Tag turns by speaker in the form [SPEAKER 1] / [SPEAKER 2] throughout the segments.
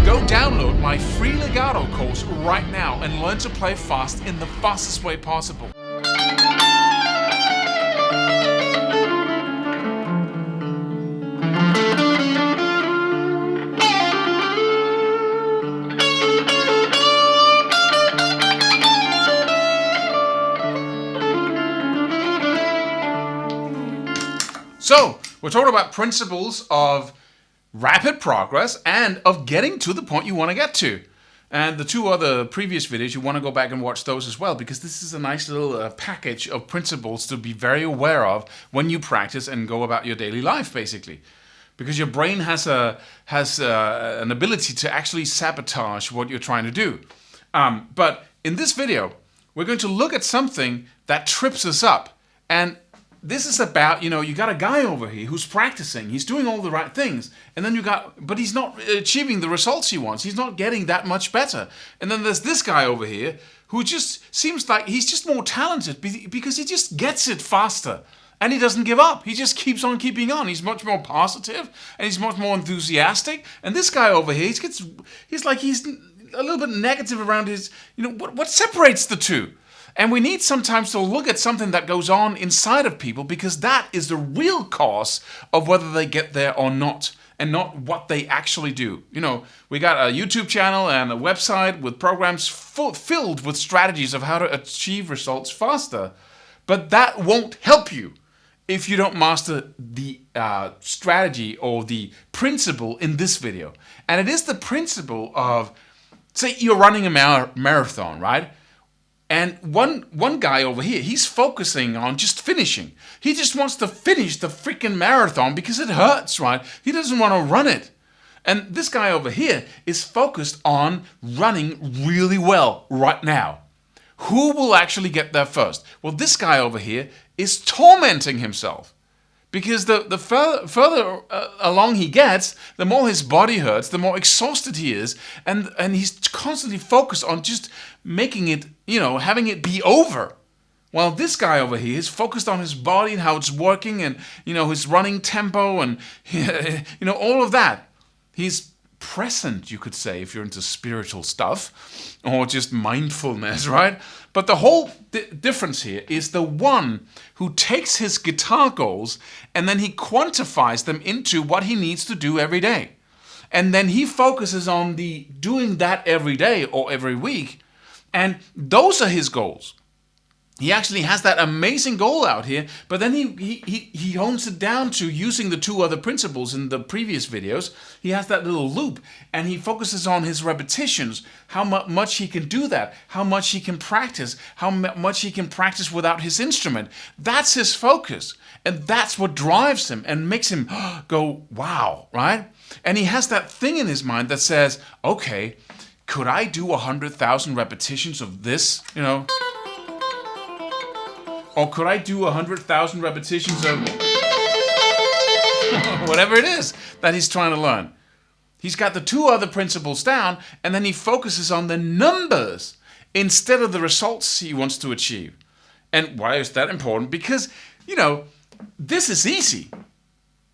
[SPEAKER 1] Go download my free Legato course right now and learn to play fast in the fastest way possible. So, we're talking about principles of rapid progress and of getting to the point you want to get to. And the two other previous videos, you want to go back and watch those as well, because this is a nice little package of principles to be very aware of when you practice and go about your daily life, basically. Because your brain has an ability to actually sabotage what you're trying to do. But in this video, we're going to look at something that trips us up. And this is about, you got a guy over here who's practicing. He's doing all the right things. And then but he's not achieving the results he wants. He's not getting that much better. And then there's this guy over here who just seems like he's just more talented because he just gets it faster. And he doesn't give up. He just keeps on keeping on. He's much more positive and he's much more enthusiastic. And this guy over here, he's a little bit negative around his, what separates the two? And we need sometimes to look at something that goes on inside of people, because that is the real cause of whether they get there or not, and not what they actually do. We got a YouTube channel and a website with programs filled with strategies of how to achieve results faster. But that won't help you if you don't master the strategy or the principle in this video. And it is the principle of, say you're running a marathon, right? And one guy over here, he's focusing on just finishing. He just wants to finish the freaking marathon because it hurts, right? He doesn't want to run it. And this guy over here is focused on running really well right now. Who will actually get there first? Well, this guy over here is tormenting himself. Because the further along he gets, the more his body hurts, the more exhausted he is, and he's constantly focused on just making it, having it be over. While this guy over here is focused on his body and how it's working, and his running tempo, and all of that. He's present, you could say, if you're into spiritual stuff or just mindfulness, right? But the whole difference here is the one who takes his guitar goals and then he quantifies them into what he needs to do every day. And then he focuses on doing that every day or every week. And those are his goals. He actually has that amazing goal out here, but then he hones it down to using the two other principles in the previous videos. He has that little loop, and he focuses on his repetitions, how much he can do that, how much he can practice, how much he can practice without his instrument. That's his focus, and that's what drives him and makes him go, wow, right? And he has that thing in his mind that says, okay, could I do 100,000 repetitions of this, Or could I do 100,000 repetitions of whatever it is that he's trying to learn? He's got the two other principles down, and then he focuses on the numbers instead of the results he wants to achieve. And why is that important? Because, this is easy.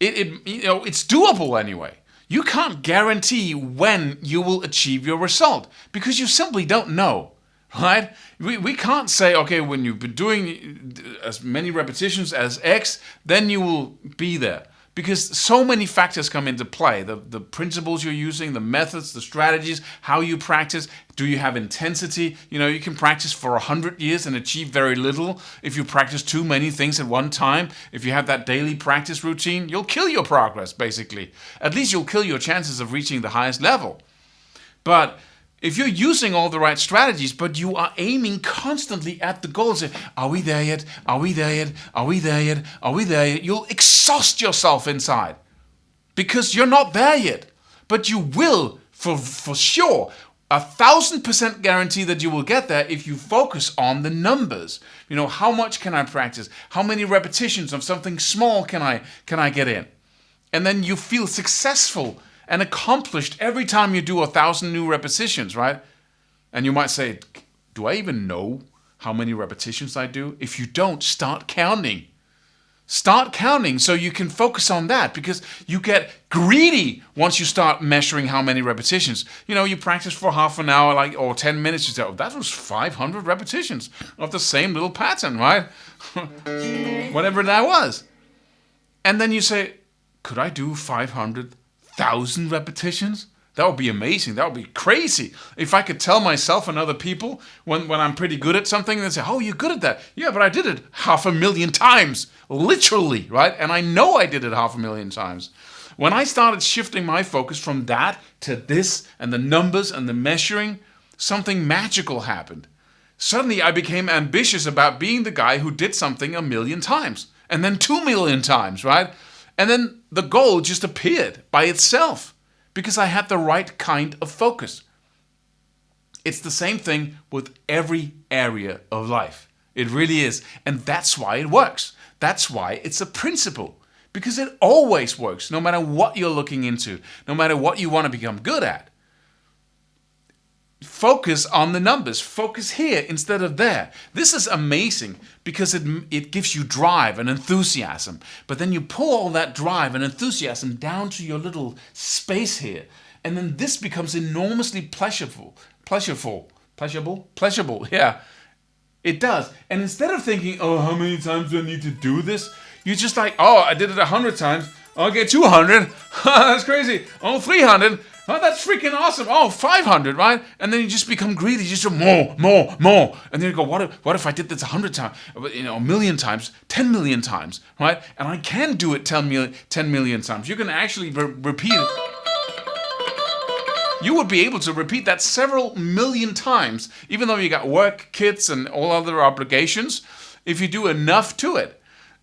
[SPEAKER 1] It's doable anyway. You can't guarantee when you will achieve your result because you simply don't know. Right? We can't say, okay, when you've been doing as many repetitions as X, then you will be there. Because so many factors come into play. The principles you're using, the methods, the strategies, how you practice. Do you have intensity? You can practice for 100 years and achieve very little. If you practice too many things at one time, if you have that daily practice routine, you'll kill your progress, basically. At least you'll kill your chances of reaching the highest level. But if you're using all the right strategies, but you are aiming constantly at the goals, are we there yet? Are we there yet? Are we there yet? Are we there yet? You'll exhaust yourself inside because you're not there yet. But you will, for sure, 1,000% guarantee that you will get there if you focus on the numbers. How much can I practice? How many repetitions of something small can I get in? And then you feel successful and accomplished every time you do 1,000 new repetitions, right? And you might say, do I even know how many repetitions I do? If you don't, start counting. Start counting so you can focus on that, because you get greedy once you start measuring how many repetitions. You practice for half an hour or 10 minutes. You say, oh, that was 500 repetitions of the same little pattern, right? Whatever that was. And then you say, could I do 500,000 repetitions? That would be amazing. That would be crazy. If I could tell myself and other people when I'm pretty good at something, they say, oh, you're good at that. Yeah, but I did it 500,000 times. Literally, right? And I know I did it 500,000 times. When I started shifting my focus from that to this and the numbers and the measuring, something magical happened. Suddenly I became ambitious about being the guy who did something 1,000,000 times. And then 2,000,000 times, right? And then the goal just appeared by itself. Because I had the right kind of focus. It's the same thing with every area of life. It really is. And that's why it works. That's why it's a principle. Because it always works, no matter what you're looking into, no matter what you want to become good at. Focus on the numbers. Focus here instead of there. This is amazing because it gives you drive and enthusiasm. But then you pull all that drive and enthusiasm down to your little space here. And then this becomes enormously pleasurable. Pleasurable, yeah. It does. And instead of thinking, oh, how many times do I need to do this? You're just like, oh, I did it 100 times. I'll get 200. That's crazy. Oh, 300. Oh, that's freaking awesome. Oh, 500, right? And then you just become greedy. You just do more. And then you go, what if I did this 100 times, 1,000,000 times, 10 million times, right? And I can do it 10 million times. You can actually repeat it. You would be able to repeat that several million times, even though you got work, kids, and all other obligations. If you do enough to it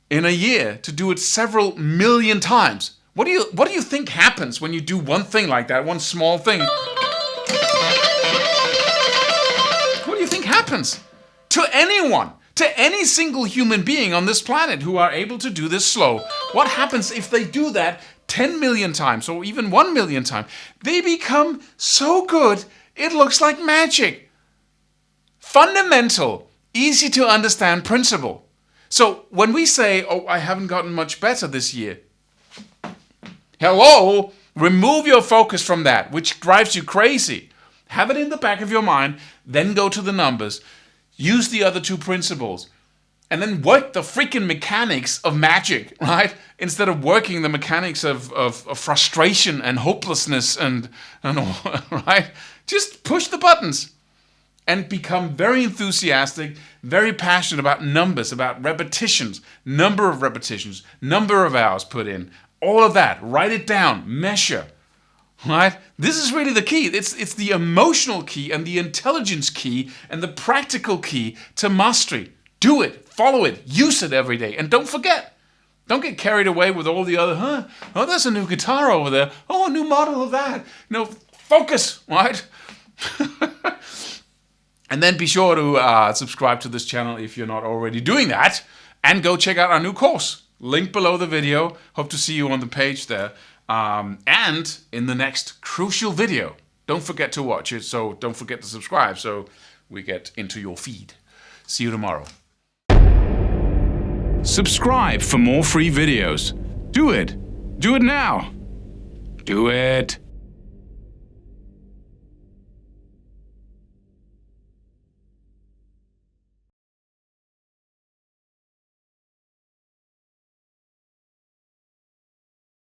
[SPEAKER 1] in a year to do it several million times, what do you think happens when you do one thing like that, one small thing? What do you think happens to anyone, to any single human being on this planet who are able to do this slow? What happens if they do that 10 million times or even 1 million times? They become so good, it looks like magic. Fundamental, easy to understand principle. So when we say, oh, I haven't gotten much better this year, hello, remove your focus from that, which drives you crazy. Have it in the back of your mind, then go to the numbers. Use the other two principles. And then work the freaking mechanics of magic, right? Instead of working the mechanics of frustration and hopelessness and all, right? Just push the buttons and become very enthusiastic, very passionate about numbers, about repetitions, number of repetitions, number of hours put in. All of that, write it down, measure, right? This is really the key. It's the emotional key and the intelligence key and the practical key to mastery. Do it, follow it, use it every day. And don't forget, don't get carried away with all the other, oh, there's a new guitar over there. Oh, a new model of that. Focus, right? And then be sure to subscribe to this channel if you're not already doing that. And go check out our new course. Link below the video. Hope to see you on the page there. And in the next crucial video. Don't forget to watch it, so don't forget to subscribe so we get into your feed. See you tomorrow. Subscribe for more free videos. Do it. Do it now. Do it.